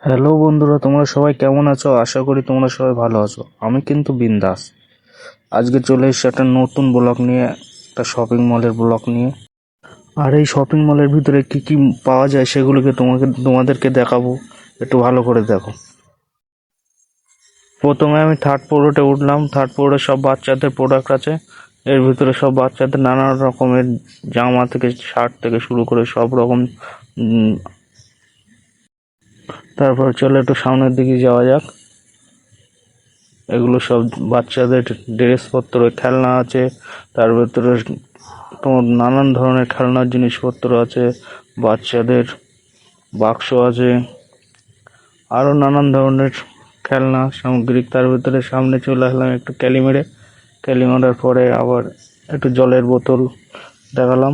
Hello বন্ধুরা, তোমরা সবাই কেমন আছো? আশা করি তোমরা সবাই ভালো আছো। আমি কিন্তু বিন্দাস। আজকে চলে এসেছি একটা নতুন ব্লগ নিয়ে, একটা শপিং মলের ব্লগ নিয়ে। আর এই শপিং মলের ভিতরে কি কি পাওয়া যায় সেগুলোকে তোমাদেরকে দেখাবো। একটু ভালো করে দেখো। প্রথমে আমি থার্ড ফ্লোরে উঠলাম। থার্ড ফ্লোরে সব বাচ্চাদের প্রোডাক্ট আছে। এর ভিতরে সব বাচ্চাদের নানা রকমের জামা থেকে শার্ট থেকে শুরু করে সব রকম। তারপর চলো একটু সামনের দিকে যাওয়া যাক। এগুলো সব বাচ্চাদের ড্রেসপত্র, খেলনা আছে। তার ভেতরে তোমার নানান ধরনের খেলনার জিনিসপত্র আছে। বাচ্চাদের বাক্স আছে, আরও নানান ধরনের খেলনা সামগ্রিক। তার ভেতরে সামনে চলে আসলাম একটু ক্যালি মারার পরে আবার একটু জলের বোতল দেখালাম।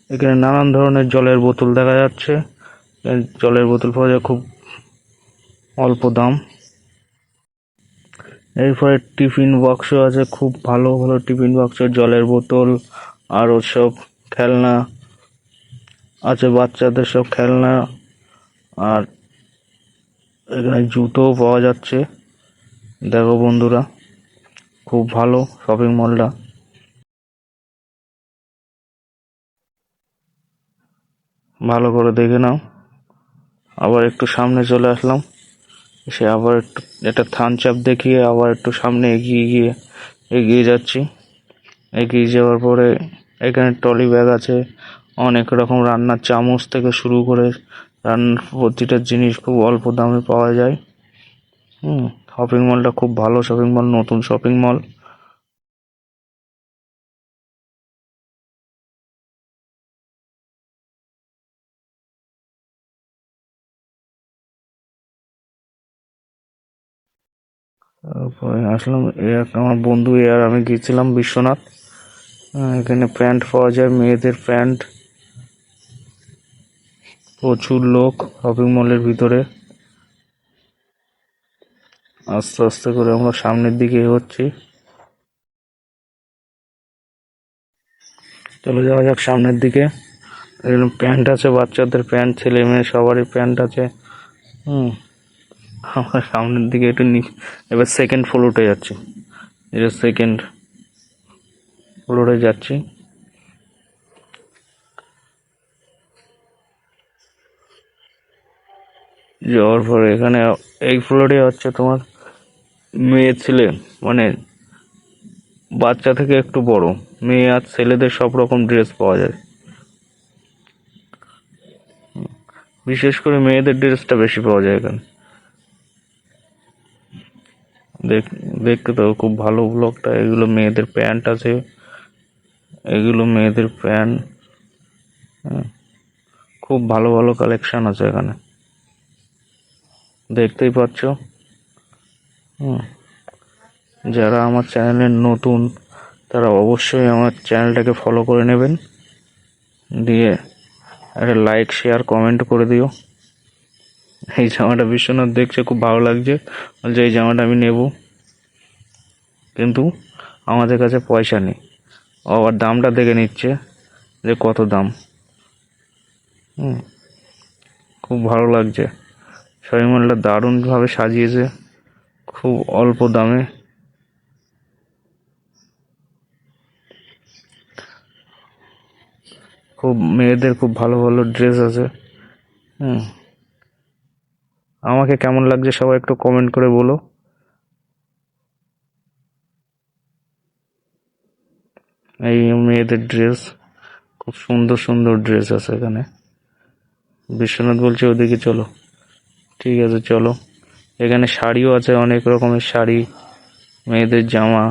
এখানে নানান ধরনের জলের বোতল দেখা যাচ্ছে। জলের বোতল পাওয়া যায় খুব অল্প দাম। এরপরে টিফিন বাক্স আছে, খুব ভালো ভালো টিফিন বাক্স, জলের বোতল আর সব খেলনা আছে, বাচ্চাদের সব খেলনা। আর এখানে জুতোও পাওয়া যাচ্ছে। দেখো বন্ধুরা, খুব ভালো শপিং মলটা। ভালো করে দেখে নাও। আবার একটু সামনে চলে আসলাম। সে আবার একটু একটা থামস আপ দেখিয়ে আবার একটু সামনে এগিয়ে যাচ্ছি। এগিয়ে যাওয়ার পরে এখানে ট্রলি ব্যাগ আছে, অনেক রকম রান্নার চামচ থেকে শুরু করে রান্নার প্রতিটা জিনিস খুব অল্প দামে পাওয়া যায়। শপিং মলটা খুব ভালো শপিং মল, নতুন শপিং মল। তারপরে আসলাম আমার বন্ধু আর আমি গিয়েছিলাম বিশ্বনাথ। এখানে প্যান্ট পাওয়া যায়, মেয়েদের প্যান্ট। প্রচুর লোক শপিং মলের ভিতরে। আস্তে আস্তে করে আমরা সামনের দিকে এগোচ্ছি। চলে যাওয়া যাক সামনের দিকে। এখানে প্যান্ট আছে, বাচ্চাদের প্যান্ট, ছেলে মেয়ে সবারই প্যান্ট আছে। আমরা সামনের দিকে একটু এবার সেকেন্ড ফ্লোরে যাচ্ছি। এটা সেকেন্ড ফ্লোরে যাচ্ছি। যাওয়ার পরে এখানে এই ফ্লোরে হচ্ছে তোমার মেয়ে ছেলে, মানে বাচ্চা থেকে একটু বড়, মেয়ে আর ছেলেদের সব রকম ড্রেস পাওয়া যায়। বিশেষ করে মেয়েদের ড্রেসটা বেশি পাওয়া যায় এখানে। দেখতে তো খুব ভালো ব্লগটা। এগুলো মেয়েদের প্যান্ট আছে, এগুলো মেয়েদের প্যান্ট। খুব ভালো ভালো কালেকশন আছে এখানে, দেখতেই পাচ্ছ। যারা আমার চ্যানেলে নতুন তারা অবশ্যই আমার চ্যানেলটাকে ফলো করে নেবেন, দিয়ে একটা লাইক শেয়ার কমেন্ট করে দিও। এই জামাটা বিশ্বনাথ দেখছে, খুব ভালো লাগছে, বলছে এই জামাটা আমি নেব, কিন্তু আমাদের কাছে পয়সা নেই। আবার দামটা দেখে নিচ্ছে যে কত দাম। খুব ভালো লাগছে। শপিং মলটা দারুণভাবে সাজিয়েছে, খুব অল্প দামে। খুব মেয়েদের খুব ভালো ভালো ড্রেস আছে। আমাকে কেমন লাগছে সবাই একটু কমেন্ট করে বলো। এই মেয়েদের ড্রেস, খুব সুন্দর সুন্দর ড্রেস আছে এখানে। বিশ্বনাথ বলছে ওদিকে চলো। ঠিক আছে চলো। এখানে শাড়িও আছে, অনেক রকমের শাড়ি, মেয়েদের জামা।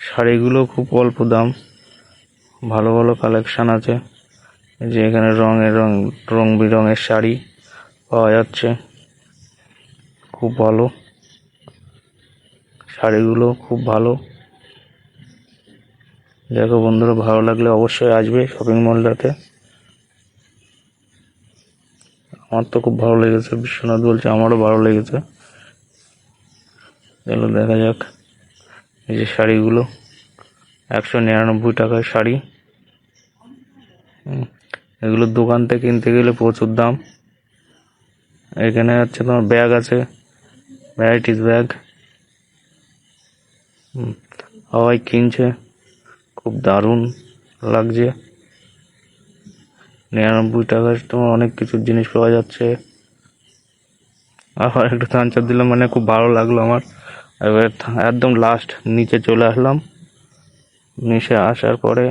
শাড়িগুলো খুব অল্প দাম, ভালো ভালো কালেকশন আছে। এই যে এখানে রং বেরঙের শাড়ি পাওয়া যাচ্ছে, খুব ভালো শাড়িগুলো, খুব ভালো। দেখো বন্ধুরা, ভালো লাগলে অবশ্যই আসবে শপিং মলটাতে। আমার তো খুব ভালো লেগেছে, বিশ্বনাথ বলছে আমারও ভালো লেগেছে। চলো দেখা যাক। এই যে শাড়িগুলো 199 টাকায় শাড়ি। এগুলো দোকান থেকে কিনতে গেলে প্রচুর দাম। এখানে হচ্ছে তোমার ব্যাগ আছে, ভ্যারাইটিস ব্যাগ। সবাই কিনছে, খুব দারুণ লাগছে। 99 টাকায় তোমার অনেক কিছু জিনিস পাওয়া যাচ্ছে। আবার একটু থামস দিলাম, মানে খুব ভালো লাগলো আমার। এবার একদম লাস্ট নিচে চলে আসলাম। নিচে আসার পরে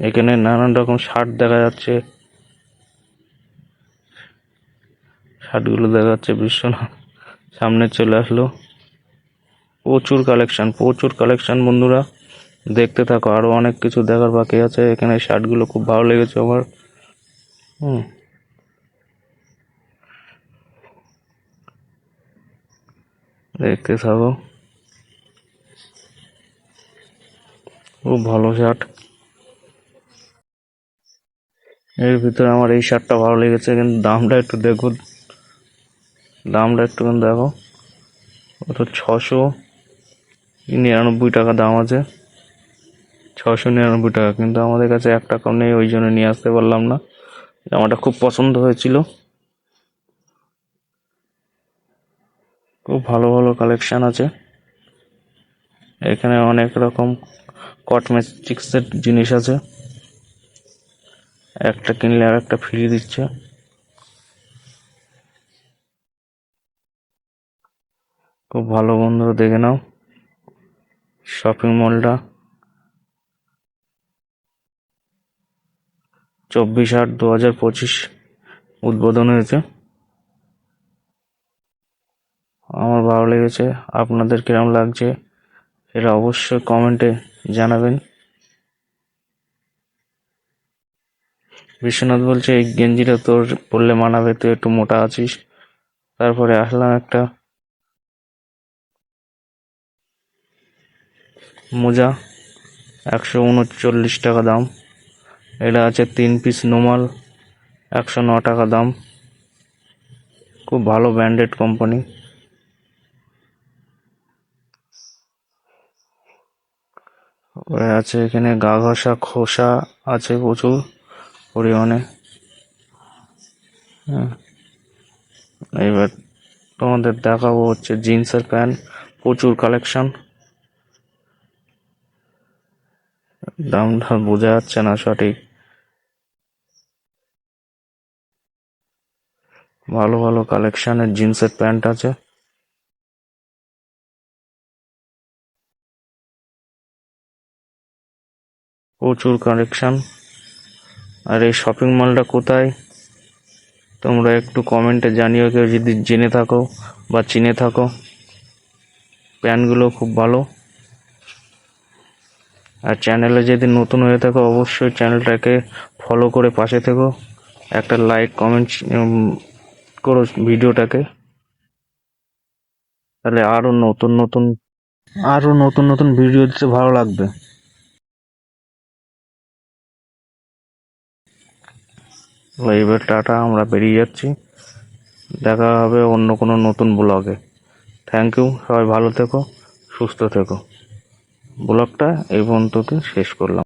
এখানে নানান রকম শার্ট দেখা যাচ্ছে। শার্টগুলো দেখা যাচ্ছে বিশ্বনাথ। সামনে চলে আসলো। প্রচুর কালেকশন বন্ধুরা, দেখতে থাকো, আরো অনেক কিছু দেখার বাকি আছে। এখানে শার্টগুলো খুব ভালো লেগেছে আমার। দেখতে থাকো, খুব ভালো শার্ট। এর ভিতরে আমার এই শার্টটা ভালো লেগেছে, কিন্তু দামটা একটু দেখো, দেখো। ওটা 699 টাকা দাম আছে। 699 টাকা, কিন্তু আমাদের কাছে 1 টাকাও নেই, ওই জন্য নিয়ে আসতে পারলাম না। জামাটা খুব পছন্দ হয়েছিল। খুব ভালো ভালো কালেকশন আছে এখানে, অনেক রকম কসমেটিক্সের জিনিস আছে। একটা কিনলে আর একটা ফ্রি দিচ্ছে। খুব ভালো বন্ধুরা, দেখে নাও শপিং মলটা। 24/8/2025 উদ্বোধন হয়েছে। আমার ভালো লেগেছে। আপনাদের কিরম লাগছে সেটা অবশ্যই কমেন্টে জানাবেন। বিশ্বনাথ বলছে এই গেঞ্জিটা তোর পরলে মানাবে, তুই একটু মোটা আছিস। তারপরে আসলাম একটা মোজা, 139 টাকা দাম। এটা আছে 3 পিস নোমাল, 109 টাকা দাম। খুব ভালো ব্র্যান্ডেড কোম্পানি। আছে এখানে গা ঘষা খোসা আছে প্রচুর পরিমাণে। এবার তোমাদের দেখাবো হচ্ছে জিন্সের প্যান্ট, প্রচুর কালেকশন। দামটা বোঝা যাচ্ছে না সঠিক। ভালো ভালো কালেকশনের জিন্সের প্যান্ট আছে। প্রচুর কালেকশন। আর এই শপিং মলটা কোথায় তোমরা একটু কমেন্টে জানিও, কেউ যদি জেনে থাকো বা চিনে থাকো। প্যান্টগুলো খুব ভালো। আর চ্যানেলে যদি নতুন হয়ে থাকো অবশ্যই চ্যানেলটাকে ফলো করে পাশে থেকো। একটা লাইক কমেন্ট করো ভিডিওটাকে, তাহলে আরো নতুন নতুন ভিডিও দিতে ভালো লাগবে। এবার টাটা, আমরা বেরিয়ে যাচ্ছি। দেখা হবে অন্য কোনো নতুন ব্লগে। থ্যাংক ইউ, সবাই ভালো থেকো, সুস্থ থেকো। ব্লগটা এই পর্যন্ততে শেষ করলাম।